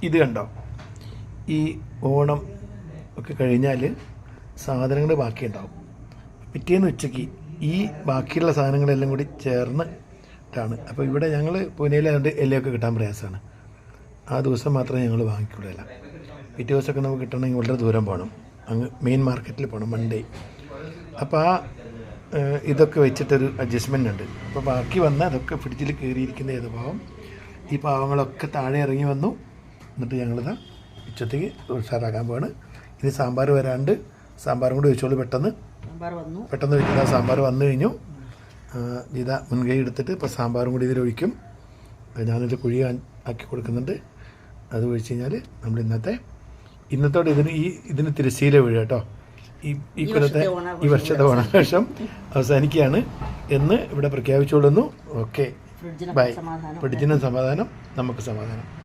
ഇത് കണ്ടോ, ഈ ഓണം ഒക്കെ കഴിഞ്ഞാൽ സാധനങ്ങൾ ബാക്കിയുണ്ടാവും. പിറ്റേന്ന് ഉച്ചയ്ക്ക് ഈ ബാക്കിയുള്ള സാധനങ്ങളെല്ലാം കൂടി ചേർന്നിട്ടാണ്. അപ്പോൾ ഇവിടെ ഞങ്ങൾ പൂനെയിലായതുകൊണ്ട് എല്ലയൊക്കെ കിട്ടാൻ പ്രയാസമാണ്. ആ ദിവസം മാത്രമേ ഞങ്ങൾ വാങ്ങിക്കൂടില്ല. പിറ്റേ ദിവസമൊക്കെ നമുക്ക് കിട്ടണമെങ്കിൽ വളരെ ദൂരം പോകണം, അങ്ങ് മെയിൻ മാർക്കറ്റിൽ പോകണം മൺഡേ. അപ്പോൾ ഇതൊക്കെ വെച്ചിട്ടൊരു അഡ്ജസ്റ്റ്മെൻ്റ് ഉണ്ട്. അപ്പോൾ ബാക്കി വന്ന അതൊക്കെ ഫ്രിഡ്ജിൽ കയറിയിരിക്കുന്ന ഏത് പാവം, ഈ പാവങ്ങളൊക്കെ താഴെ ഇറങ്ങി വന്നു. എന്നിട്ട് ഞങ്ങളിതാ ഉച്ചത്തേക്ക് ഉഷാറാക്കാൻ പോവാണ്. ഇനി സാമ്പാർ വരാണ്ട്, സാമ്പാറും കൂടി വെച്ചോളൂ. പെട്ടെന്ന് വെച്ചിട്ട് സാമ്പാർ വന്നു കഴിഞ്ഞു. ഇതാ മുൻകൈ എടുത്തിട്ട് ഇപ്പോൾ സാമ്പാറും കൂടി ഇതിലൊഴിക്കും. ഞാനൊരു കുഴി ആക്കി കൊടുക്കുന്നുണ്ട്. അത് ഒഴിച്ച് കഴിഞ്ഞാൽ നമ്മൾ ഇന്നത്തോടെ ഇതിന് തിരശ്ശീല വീഴുക കേട്ടോ. ഈ കൊല്ലത്തെ ഈ വർഷത്തെ ഓണാഘോഷം അവസാനിക്കുകയാണ് എന്ന് ഇവിടെ പ്രഖ്യാപിച്ചുകൊള്ളുന്നു. Okay, by. ഫ്രിഡ്ജിനും സമാധാനം, നമുക്ക് സമാധാനം.